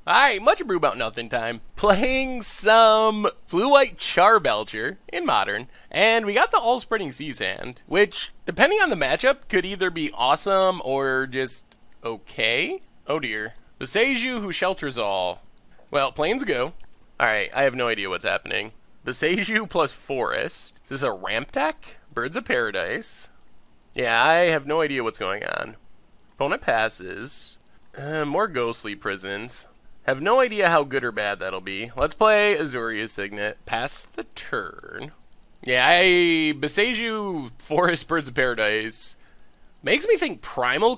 Alright, much Abrew about nothing time. Playing some Blue-White Charbelcher in Modern, and we got the All-Spreading Seas hand, which, depending on the matchup, could either be awesome or just okay. Oh dear. The Seiju who shelters all. Well, planes go. Alright, I have no idea what's happening. The Seiju plus Forest. Is this a ramp deck? Birds of Paradise. Yeah, I have no idea what's going on. Opponent passes. More Ghostly Prisons. Have no idea how good or bad that'll be. Let's play Azuria's Signet. Pass the turn. Yeah, Beseiju Forest Birds of Paradise makes me think Primal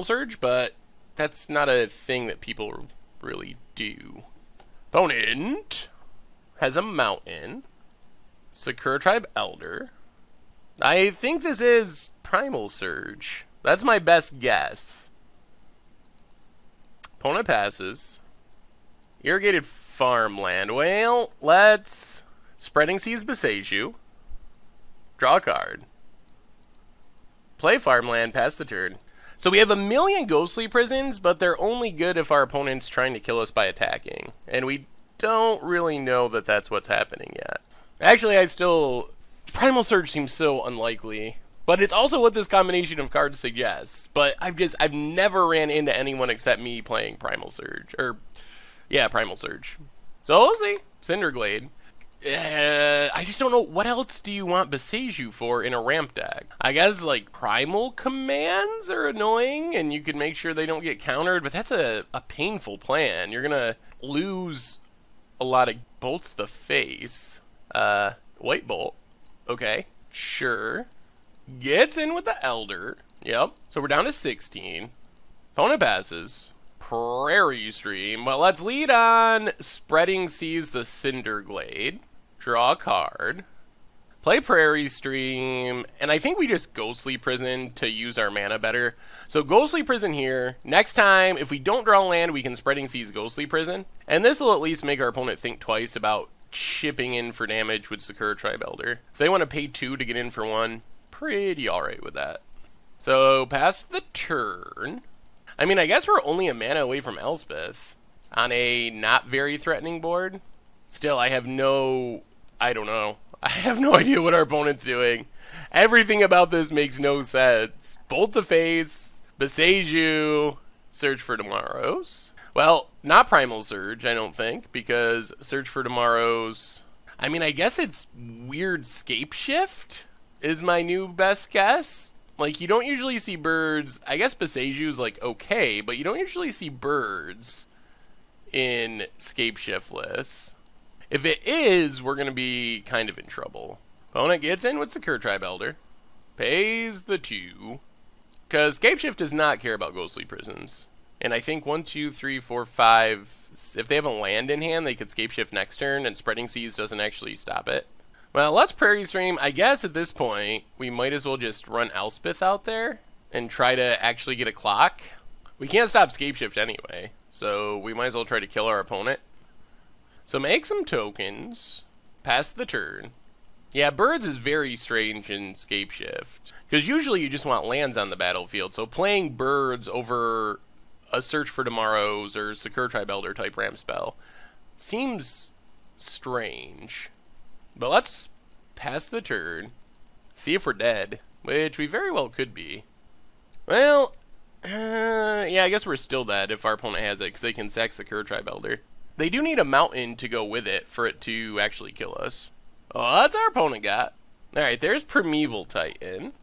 Surge, but that's not a thing that people really do. Opponent has a Mountain. Sakura Tribe Elder. I think this is Primal Surge. That's my best guess. Opponent passes. Irrigated Farmland. Well, let's... Spreading Seas Beseiju. Draw a card. Play Farmland, pass the turn. So we have a million Ghostly Prisons, but they're only good if our opponent's trying to kill us by attacking. And we don't really know that that's what's happening yet. Actually, Primal Surge seems so unlikely. But it's also what this combination of cards suggests. But I've never ran into anyone except me playing Primal Surge. Primal Surge. So we'll see. Cinderglade. I just don't know, what else do you want Beseiju for in a ramp deck? I guess, like, Primal Commands are annoying, and you can make sure they don't get countered, but that's a painful plan. You're gonna lose a lot of bolts to the face. White Bolt. Okay. Sure. Gets in with the Elder. Yep. So we're down to 16. Opponent passes. Prairie Stream. Well, let's lead on Spreading Seas the Cinderglade. Draw a card. Play Prairie Stream. And I think we just Ghostly Prison to use our mana better. So Ghostly Prison here. Next time, if we don't draw land, we can Spreading Seas Ghostly Prison. And this will at least make our opponent think twice about chipping in for damage with Sakura Tribe Elder. If they want to pay 2 to get in for 1, pretty alright with that. So, pass the turn. I mean, I guess we're only a mana away from Elspeth on a not very threatening board. Still, I don't know. I have no idea what our opponent's doing. Everything about this makes no sense. Bolt the Face, Beseiju, Search for Tomorrows. Well, not Primal Surge, I don't think, because Search for Tomorrows... I mean, I guess it's weird Scapeshift is my new best guess. Like, you don't usually see birds. I guess Beseiju's, like, okay, but you don't usually see birds in Scapeshift lists. If it is, we're going to be kind of in trouble. Opponent gets in with Sakura Tribe Elder. Pays the 2. Because Scapeshift does not care about Ghostly Prisons. And I think 1, 2, 3, 4, 5... If they have a land in hand, they could Scapeshift next turn, and Spreading Seas doesn't actually stop it. Well, let's Prairie Stream. I guess at this point, we might as well just run Elspeth out there and try to actually get a clock. We can't stop Scapeshift anyway, so we might as well try to kill our opponent. So make some tokens. Pass the turn. Yeah, birds is very strange in Scapeshift, because usually you just want lands on the battlefield, so playing birds over a Search for Tomorrows or Sakura Tribe Elder type ramp spell seems strange. But let's pass the turn, see if we're dead, which we very well could be. Well, yeah, I guess we're still dead if our opponent has it, because they can sack Sakura Tribe Elder. They do need a mountain to go with it for it to actually kill us. Oh, that's our opponent got. Alright, there's Primeval Titan.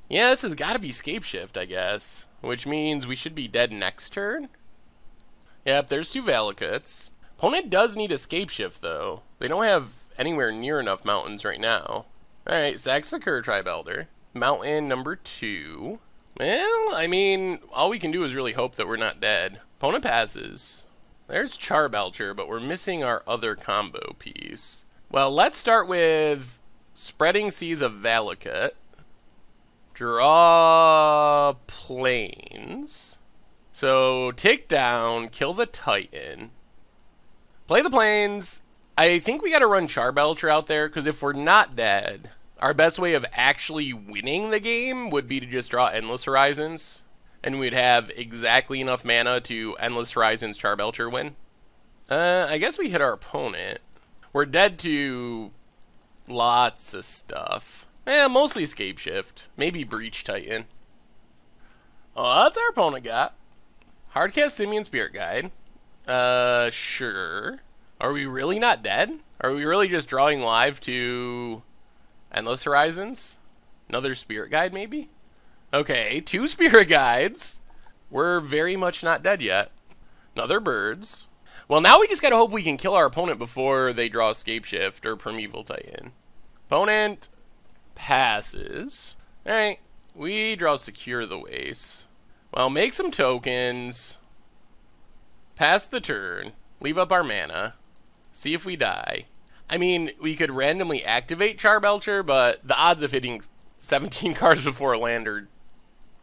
Yeah, this has got to be Scapeshift, I guess, which means we should be dead next turn. Yep, there's 2 Valakuts. Opponent does need a Scapeshift, though. They don't have anywhere near enough mountains right now. Alright, sack Sakura Tribe Elder. Mountain number 2. Well, I mean, all we can do is really hope that we're not dead. Opponent passes. There's Charbelcher, but we're missing our other combo piece. Well, let's start with Spreading Seas of Valakut. Draw planes. So, tick down, kill the Titan. Play the planes. I think we gotta run Charbelcher out there, because if we're not dead, our best way of actually winning the game would be to just draw Endless Horizons. And we'd have exactly enough mana to Endless Horizons Charbelcher win. I guess we hit our opponent. We're dead to lots of stuff. Mostly Scapeshift. Maybe Breach Titan. Oh, that's our opponent got. Hardcast Simian Spirit Guide. Sure. Are we really not dead? Are we really just drawing live to Endless Horizons? Another Spirit Guide, maybe? Okay, 2 Spirit Guides. We're very much not dead yet. Another Birds. Well, now we just gotta hope we can kill our opponent before they draw Scapeshift or Primeval Titan. Opponent passes. Alright, we draw Secure the Waste. Well, make some tokens. Pass the turn. Leave up our mana. See if we die. I mean, we could randomly activate Charbelcher, but the odds of hitting 17 cards before a land are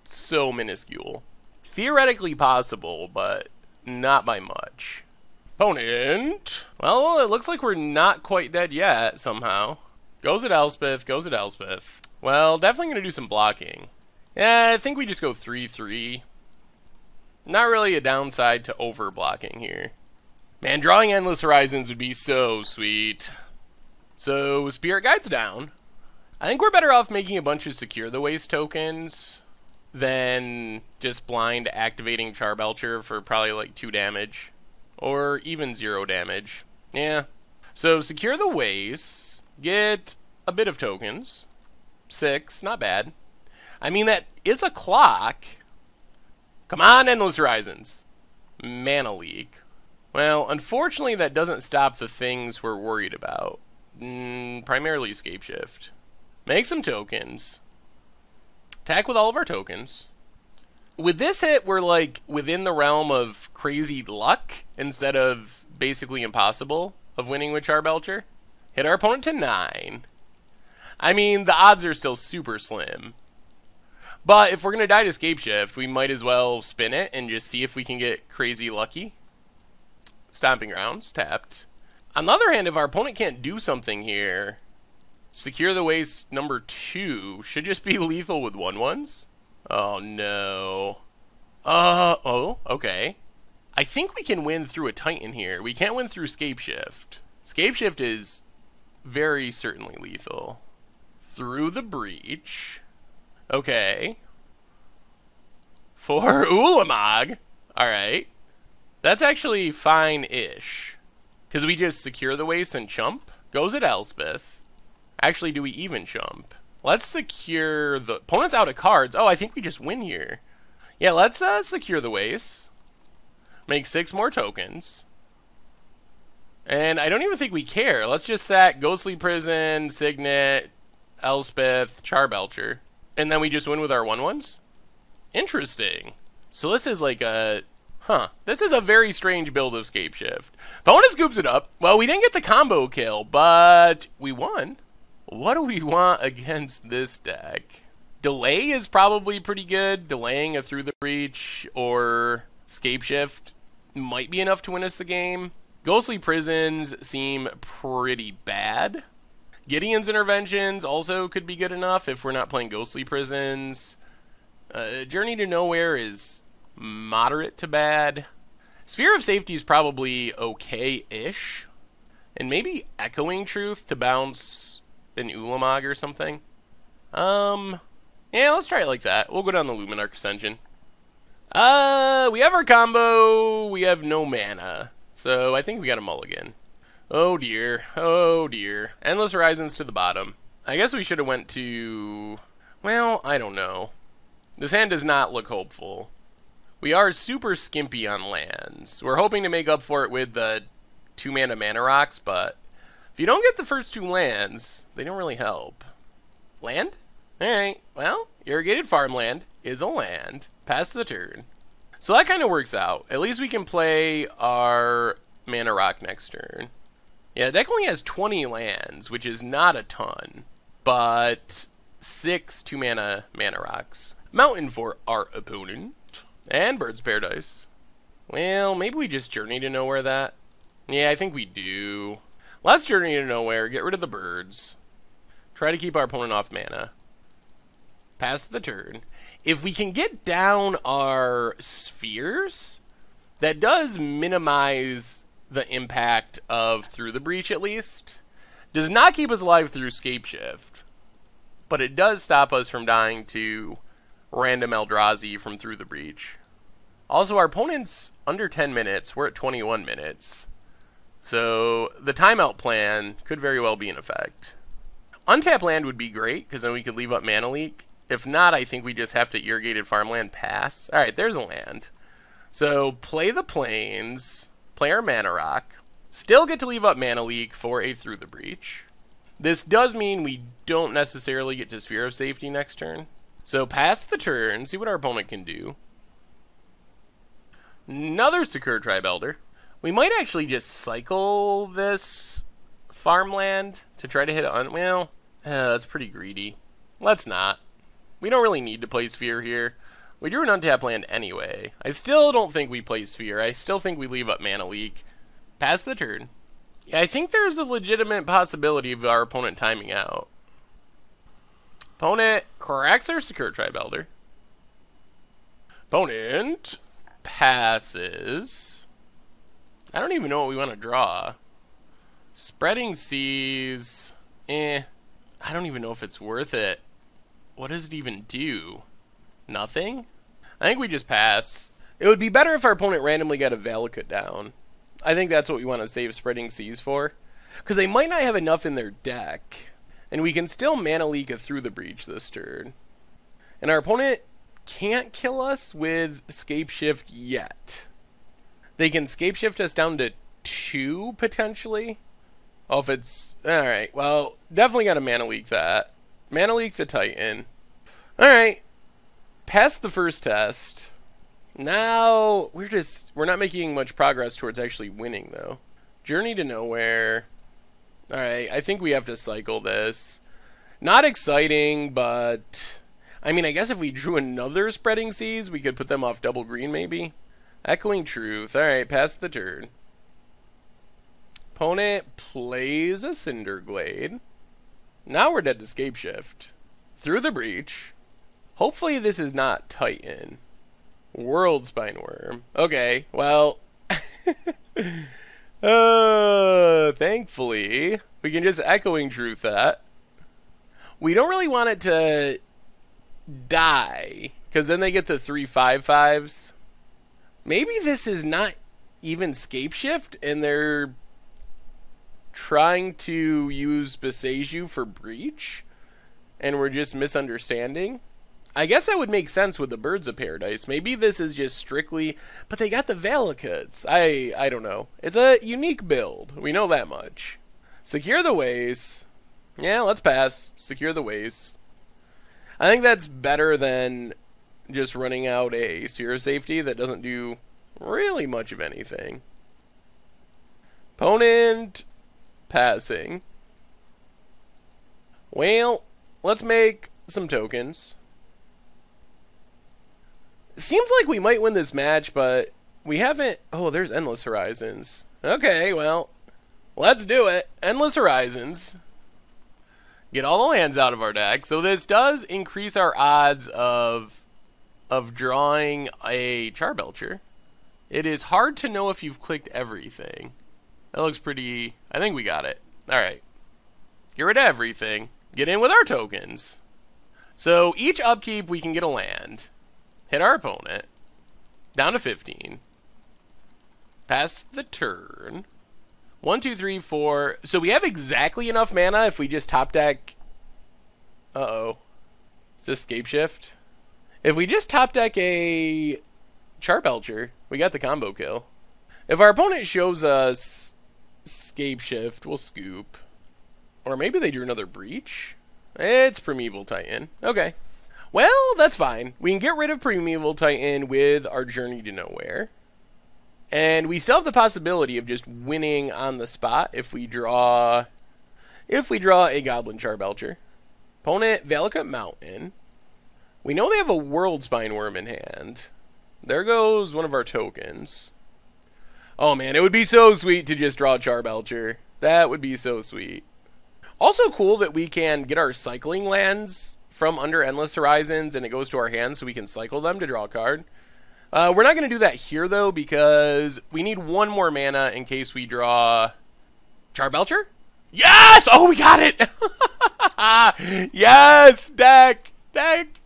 so minuscule. Theoretically possible, but not by much. Opponent. Well, it looks like we're not quite dead yet, somehow. Goes at Elspeth, goes at Elspeth. Well, definitely going to do some blocking. Yeah, I think we just go 3-3. Not really a downside to over-blocking here. Man, drawing Endless Horizons would be so sweet. So, Spirit Guide's down. I think we're better off making a bunch of Secure the Waste tokens than just blind activating Charbelcher for probably like 2 damage. Or even 0 damage. Yeah. So, Secure the Waste. Get a bit of tokens. 6, not bad. I mean, that is a clock. Come on, Endless Horizons. Mana Leak. Well, unfortunately, that doesn't stop the things we're worried about. Primarily Scapeshift. Make some tokens. Attack with all of our tokens. With this hit, we're like within the realm of crazy luck instead of basically impossible of winning with Charbelcher. Hit our opponent to 9. I mean, the odds are still super slim. But if we're going to die to Scapeshift, we might as well spin it and just see if we can get crazy lucky. Stomping Grounds, tapped. On the other hand, if our opponent can't do something here, Secure the Waste number 2 should just be lethal with 1/1s. Oh, no. Oh, okay. I think we can win through a Titan here. We can't win through Scapeshift. Scapeshift is very certainly lethal. Through the Breach. Okay. For Ulamog. Alright. That's actually fine-ish. Because we just Secure the Waste and chump. Goes at Elspeth. Actually, do we even chump? Let's secure the... Opponent's out of cards. Oh, I think we just win here. Yeah, let's Secure the Waste. Make 6 more tokens. And I don't even think we care. Let's just sack Ghostly Prison, Signet, Elspeth, Charbelcher. And then we just win with our 1/1s? Interesting. So this is like a... This is a very strange build of Scapeshift. Opponent scoops it up. Well, we didn't get the combo kill, but we won. What do we want against this deck? Delay is probably pretty good. Delaying a Through the Breach or Scapeshift might be enough to win us the game. Ghostly Prisons seem pretty bad. Gideon's Interventions also could be good enough if we're not playing Ghostly Prisons. Journey to Nowhere is moderate to bad. Sphere of Safety is probably okay-ish. And maybe Echoing Truth to bounce an Ulamog or something. Yeah, let's try it like that. We'll go down the Luminarch Ascension. We have our combo. We have no mana. So I think we got a mulligan. Oh dear. Oh dear. Endless Horizons to the bottom. I guess we should have went to... Well, I don't know. This hand does not look hopeful. We are super skimpy on lands. We're hoping to make up for it with the 2-mana mana rocks, but if you don't get the first 2 lands, they don't really help. Land? Alright, well, Irrigated Farmland is a land. Pass the turn. So that kind of works out. At least we can play our mana rock next turn. Yeah, the deck only has 20 lands, which is not a ton, but 6 2-mana mana rocks. Mountain for our opponent. And Bird's Paradise. Well, maybe we just Journey to Nowhere that. Yeah, I think we do. Let's Journey to Nowhere, get rid of the birds. Try to keep our opponent off mana. pass the turn. If we can get down our spheres, that does minimize the impact of Through the Breach, at least. Does not keep us alive through Scapeshift, but it does stop us from dying to random Eldrazi from Through the Breach. Also, our opponent's under 10 minutes. We're at 21 minutes. So the timeout plan could very well be in effect. Untap land would be great, because then we could leave up Mana Leak. If not, I think we just have to Irrigated Farmland pass. Alright, there's a land. So play the Plains, play our Mana Rock, still get to leave up Mana Leak for a Through the Breach. This does mean we don't necessarily get to Sphere of Safety next turn. So pass the turn, see what our opponent can do. Another Secure Tribe Elder. We might actually just cycle this farmland to try to hit it. Well, that's pretty greedy. Let's not. We don't really need to play Sphere here. We drew an untap land anyway. I still don't think we play Sphere. I still think we leave up Mana Leak. Pass the turn. Yeah, I think there's a legitimate possibility of our opponent timing out. Opponent cracks their Secure Tribe Elder. Opponent passes. I don't even know what we want to draw. Spreading Seas. I don't even know if it's worth it. What does it even do? Nothing? I think we just pass. It would be better if our opponent randomly got a Valakut down. I think that's what we want to save Spreading Seas for. Because they might not have enough in their deck. And we can still Mana Leak a Through the Breach this turn. And our opponent can't kill us with Scapeshift yet. They can Scapeshift us down to 2, potentially. Oh, if it's... Alright, well, definitely got to Mana Leak that. Mana Leak the Titan. Alright. Passed the first test. Now, we're not making much progress towards actually winning, though. Journey to Nowhere. Alright, I think we have to cycle this. Not exciting, but... I mean, I guess if we drew another Spreading Seas, we could put them off double green, maybe? Echoing Truth. Alright, pass the turn. Opponent plays a Cinderglade. Now we're dead to Scapeshift. Through the Breach. Hopefully this is not Titan. World Spineworm. Okay, well... thankfully, we can just Echoing Truth that. We don't really want it to die, because then they get the 3/5/5s. Maybe this is not even Scapeshift, and they're trying to use Beseju for Breach, and we're just misunderstanding. I guess that would make sense with the Birds of Paradise. Maybe this is just strictly... But they got the Valakuts. I don't know. It's a unique build. We know that much. Secure the Ways. Yeah, let's pass. Secure the Ways. I think that's better than just running out a Sphere of Safety that doesn't do really much of anything. Opponent passing. Well, let's make some tokens. Seems like we might win this match, but we haven't... Oh, there's Endless Horizons. Okay, well, let's do it. Endless Horizons. Get all the lands out of our deck. So this does increase our odds of drawing a Charbelcher. It is hard to know if you've clicked everything. That looks pretty... I think we got it. Alright. Get rid of everything. Get in with our tokens. So each upkeep we can get a land. Hit our opponent. Down to 15. Pass the turn. 1, 2, 3, 4. So we have exactly enough mana if we just top deck... Uh-oh. Is this Scapeshift? If we just top deck a Charbelcher, we got the combo kill. If our opponent shows us Scapeshift, we'll scoop. Or maybe they drew another Breach. It's Primeval Titan. Okay. Well, that's fine. We can get rid of Primeval Titan with our Journey to Nowhere. And we still have the possibility of just winning on the spot if we draw a Goblin Charbelcher. Opponent, Valakut Mountain. We know they have a World Spineworm in hand. There goes one of our tokens. Oh man, it would be so sweet to just draw a Charbelcher. That would be so sweet. Also cool that we can get our cycling lands from under Endless Horizons, and it goes to our hands so we can cycle them to draw a card. We're not going to do that here, though, because we need one more mana in case we draw Charbelcher? Yes! Oh, we got it! Yes! Deck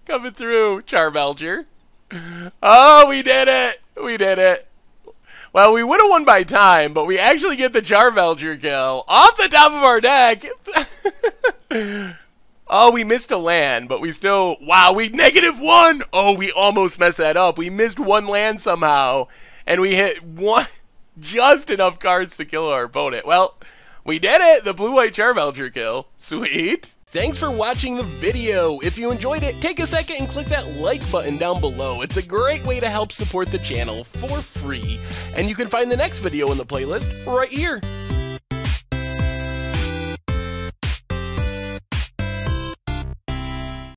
coming through. Charbelcher. Oh, we did it! We did it. Well, we would have won by time, but we actually get the Charbelcher kill off the top of our deck. Oh, we missed a land, but we still... Wow, we -1! Oh, we almost messed that up. We missed one land somehow, and we hit one... just enough cards to kill our opponent. Well, we did it! The blue-white Charbelcher kill. Sweet. Thanks for watching the video. If you enjoyed it, take a second and click that like button down below. It's a great way to help support the channel for free. And you can find the next video in the playlist right here.